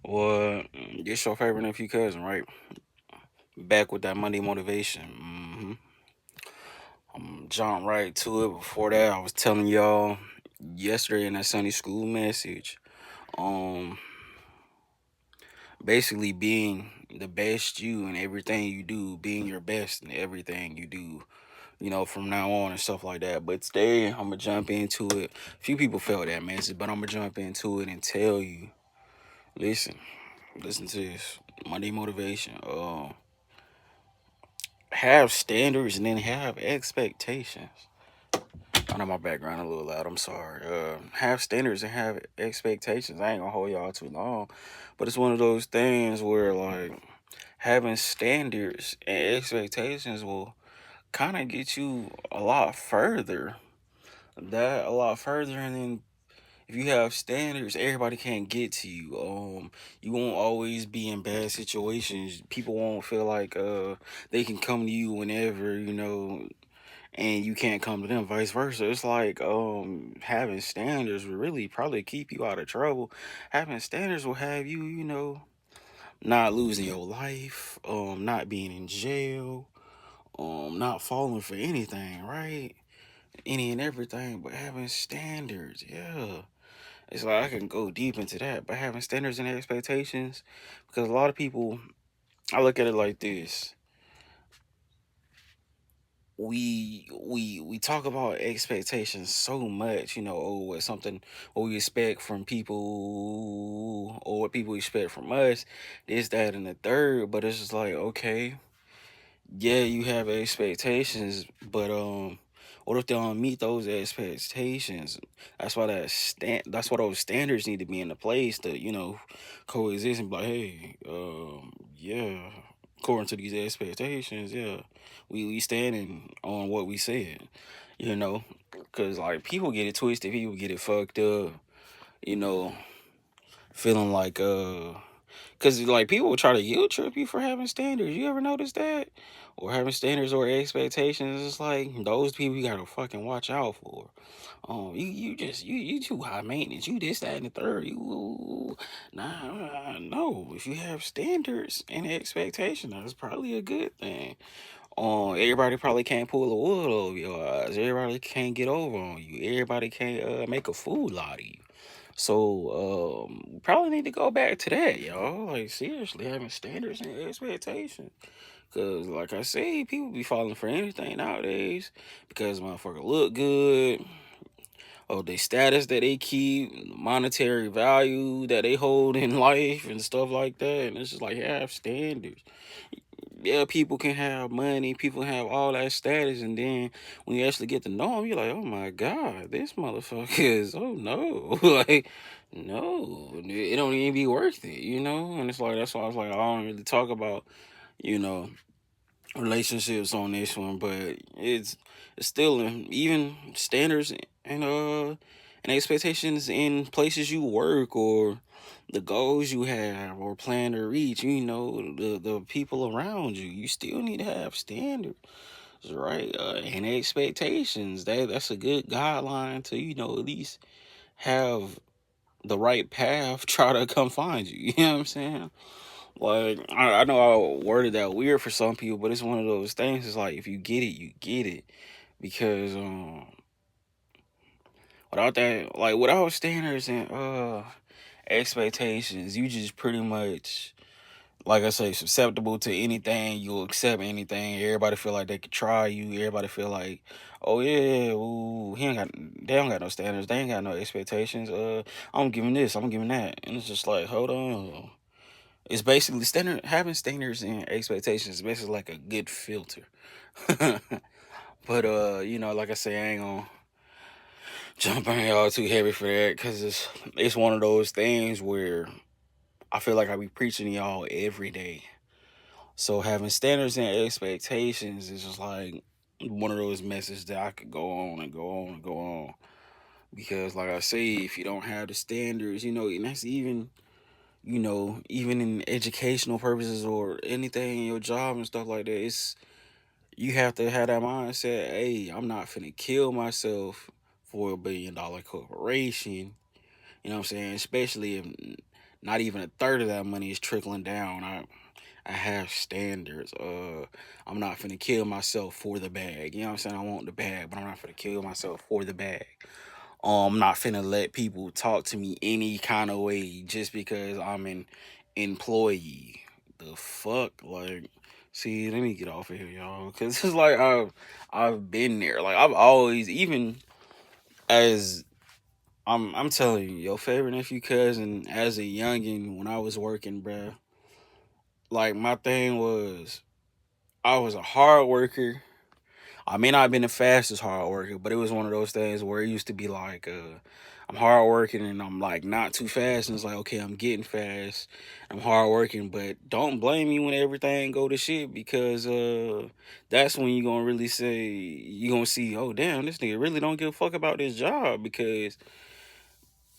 Well, this your favorite nephew cousin, right? Back with that Monday motivation. Jump right to it. Before that, I was telling y'all yesterday in that Sunday school message. Um, Basically being the best you in everything you do, being your best in everything you do. From now on and stuff like that. But today, I'm gonna jump into it. A few people felt that message, but I'm gonna jump into it and tell you. Listen, listen to this Monday motivation. Have standards and then have expectations. I know my background a little loud. I'm sorry. Have standards and have expectations. I ain't gonna hold y'all too long, but it's one of those things where like having standards and expectations will kind of get you a lot further. That a lot further, and then if you have standards, everybody can't get to you. You won't always be in bad situations. People won't feel like they can come to you whenever, and you can't come to them, vice versa. It's like having standards will really probably keep you out of trouble. Having standards will have you, not losing your life, not being in jail, not falling for anything, right? Any and everything, but having standards, yeah. It's like I can go deep into that, but having standards and expectations, because a lot of people, I look at it like this: we talk about expectations so much, oh, what something what we expect from people or what people expect from us, this, that, and the third. But it's just like, okay, yeah, you have expectations, but what if they don't meet those expectations? That's why those standards need to be in the place to, coexist and be like, hey, yeah, according to these expectations, yeah, we standing on what we said, because like people get it twisted, people get it fucked up, you know, feeling like because like people will try to guilt trip you for having standards. You ever notice that? Or having standards or expectations, it's like those people you gotta fucking watch out for. You too high maintenance. You this, that, and the third. You no. If you have standards and expectations, that's probably a good thing. Everybody probably can't pull a wool over your eyes. Everybody can't get over on you. Everybody can't make a fool out of you. So, probably need to go back to that, y'all. Like, seriously, having standards and expectations. Because, like I say, people be falling for anything nowadays because motherfucker look good, or the status that they keep, monetary value that they hold in life and stuff like that. And it's just like, have standards. Yeah, people can have money, people have all that status, and then when you actually get to know them, you're like, oh my god, this motherfucker is, oh no, like, no, it don't even be worth it, And it's like that's why I was like, I don't really talk about, you know, relationships on this one, but it's still even standards and expectations in places you work or the goals you have or plan to reach, the people around you. You still need to have standards, right? And expectations. That's a good guideline to, at least have the right path try to come find you. You know what I'm saying? Like, I know I worded that weird for some people, but it's one of those things. It's like if you get it, you get it. Because without that, like without standards and expectations, you just pretty much, like I say, susceptible to anything. You'll accept anything. Everybody feel like they could try you. Everybody feel like, oh yeah, ooh, they don't got no standards. They ain't got no expectations. I'm giving this. I'm giving that, and it's just like, hold on. It's basically having standards and expectations is basically like a good filter. But like I say, I ain't gonna jump on y'all too heavy for that because it's one of those things where I feel like I be preaching to y'all every day. So having standards and expectations is just like one of those messages that I could go on and go on and go on. Because like I say, if you don't have the standards, and that's even in educational purposes or anything in your job and stuff like that, you have to have that mindset. Hey, I'm not finna kill myself for $1 billion corporation. You know what I'm saying? Especially if not even a third of that money is trickling down. I have standards. I'm not finna kill myself for the bag. You know what I'm saying? I want the bag, but I'm not finna kill myself for the bag. I'm not finna let people talk to me any kind of way just because I'm an employee. The fuck, like, see, let me get off of here, y'all, because it's like I've been there. Like I've always, even as I'm telling you, your favorite nephew cousin as a youngin when I was working, bruh. Like my thing was, I was a hard worker. I may not have been the fastest hard worker, but it was one of those things where it used to be like, I'm hard working and I'm like not too fast, and it's like, okay, I'm getting fast, I'm hard working, but don't blame me when everything go to shit, because that's when you gonna really say, you gonna see, oh damn, this nigga really don't give a fuck about this job, because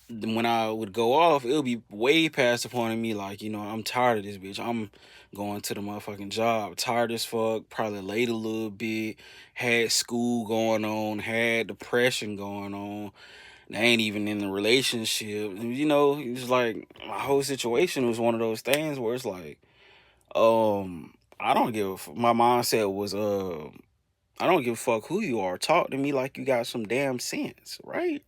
when I would go off, it'll be way past the point of me like, I'm tired of this bitch. I'm going to the motherfucking job, tired as fuck, probably late a little bit, had school going on, had depression going on. And I ain't even in the relationship. And, it's like my whole situation was one of those things where it's like, I don't give a my mindset was, I don't give a fuck who you are. Talk to me like you got some damn sense, right?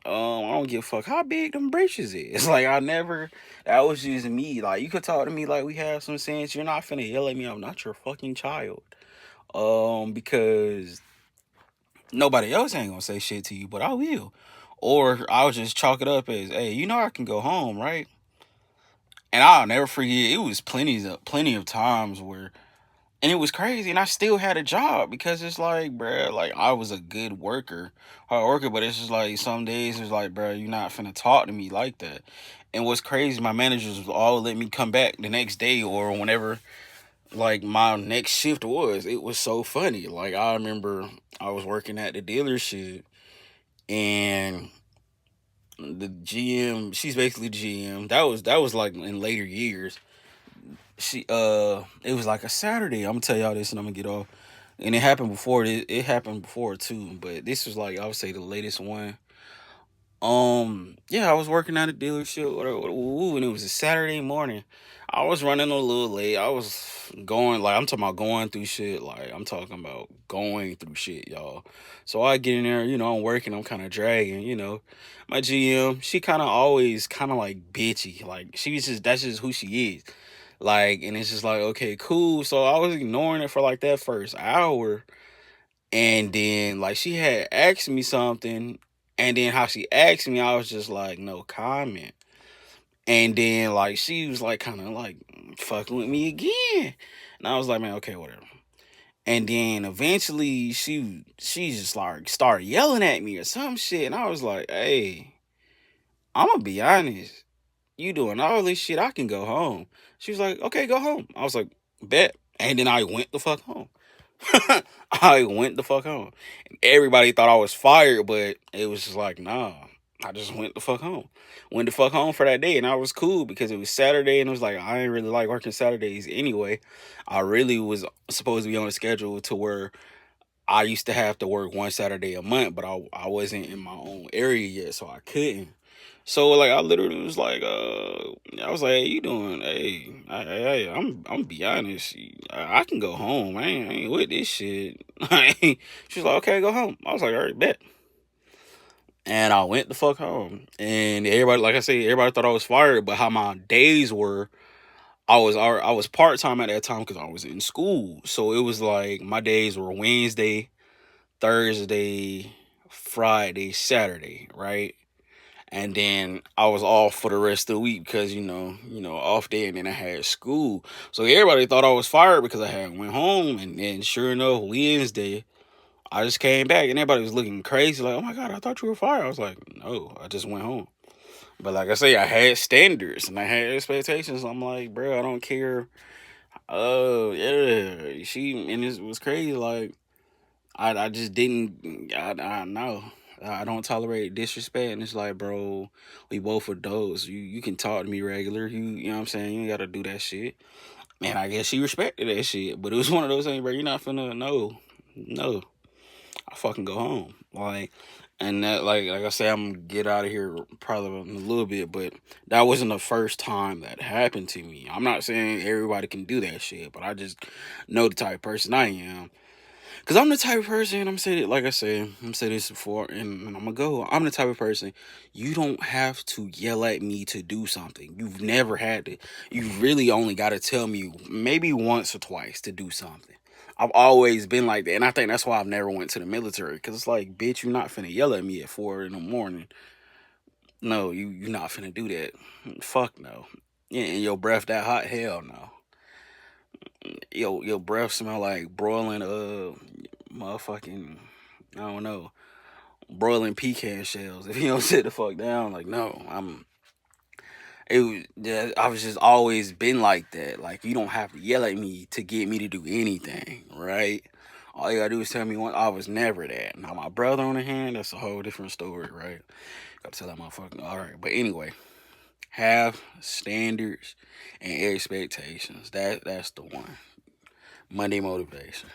I don't give a fuck how big them britches is. Like I never, that was just me. Like you could talk to me like we have some sense. You're not finna yell at me. I'm not your fucking child. Because nobody else ain't gonna say shit to you, but I will. Or I'll just chalk it up as, hey, I can go home, right? And I'll never forget. It was plenty of times where, and it was crazy, and I still had a job, because it's like, bruh, like I was a good worker, hard worker, but it's just like some days it's like, bruh, you're not finna talk to me like that. And what's crazy, my managers was all let me come back the next day or whenever like my next shift was. It was so funny. Like I remember I was working at the dealership, and the GM, she's basically GM. That was like in later years. It was like a Saturday. I'm gonna tell y'all this and I'm gonna get off. And it happened before, it happened before too, but this was like, I would say, the latest one. Yeah, I was working at a dealership, and it was a Saturday morning. I was running a little late. I was going, like, I'm talking about going through shit. Like, I'm talking about going through shit, y'all. So I get in there, I'm working, I'm kind of dragging, My GM, she kind of always kind of like bitchy. Like, that's just who she is. Like, and it's just like, okay, cool. So I was ignoring it for like that first hour. And then, like, she had asked me something. And then how she asked me, I was just like, no comment. And then, like, she was like, kind of like fucking with me again. And I was like, man, okay, whatever. And then eventually she just like started yelling at me or some shit. And I was like, hey, I'm gonna be honest. You doing all this shit, I can go home. She was like, okay, go home. I was like, bet. And then I went the fuck home. I went the fuck home. And everybody thought I was fired, but it was just like, nah. I just went the fuck home. Went the fuck home for that day, and I was cool because it was Saturday, and it was like, I ain't really like working Saturdays anyway. I really was supposed to be on a schedule to where I used to have to work one Saturday a month, but I wasn't in my own area yet, so I couldn't. So like I literally was like, I was like, hey, you doing? Hey, I'm be honest. I can go home. I ain't with this shit. She's like, okay, go home. I was like, all right, bet. And I went the fuck home. And everybody, like I said, everybody thought I was fired. But how my days were, I was part time at that time because I was in school. So it was like my days were Wednesday, Thursday, Friday, Saturday, right? And then I was off for the rest of the week because off day, and then I had school. So everybody thought I was fired because I had went home, and then sure enough, Wednesday I just came back, and everybody was looking crazy, like, "Oh my god, I thought you were fired." I was like, "No, I just went home." But like I say, I had standards and I had expectations. I'm like, bro, I don't care. Yeah, and it was crazy. Like I just didn't. I know. I don't tolerate disrespect, and it's like, bro, we both adults. You can talk to me regular. You know what I'm saying. You ain't gotta do that shit. Man, I guess she respected that shit, but it was one of those things, bro. You're not finna no. I fucking go home. Like, And that, like I said, I'm gonna get out of here probably in a little bit, but that wasn't the first time that happened to me. I'm not saying everybody can do that shit, but I just know the type of person I am. Cause I'm the type of person, I'm saying it, like I said, I'm saying this before, and I'm gonna go. I'm the type of person, you don't have to yell at me to do something. You've never had to. You really only got to tell me maybe once or twice to do something. I've always been like that, and I think that's why I've never went to the military. Cause it's like, bitch, you're not finna yell at me at 4 in the morning. No, you're not finna do that. Fuck no. Yeah, and your breath that hot? Hell no. Your breath smell like broiling motherfucking, I don't know, broiling pecan shells. If you don't sit the fuck down, like, no, yeah, I was just always been like that. Like, you don't have to yell at me to get me to do anything, right? All you gotta do is tell me one. I was never that. Now my brother on the hand, that's a whole different story, right? Gotta tell that motherfucker. All right, but anyway, have standards and expectations. That's the one. Monday motivation.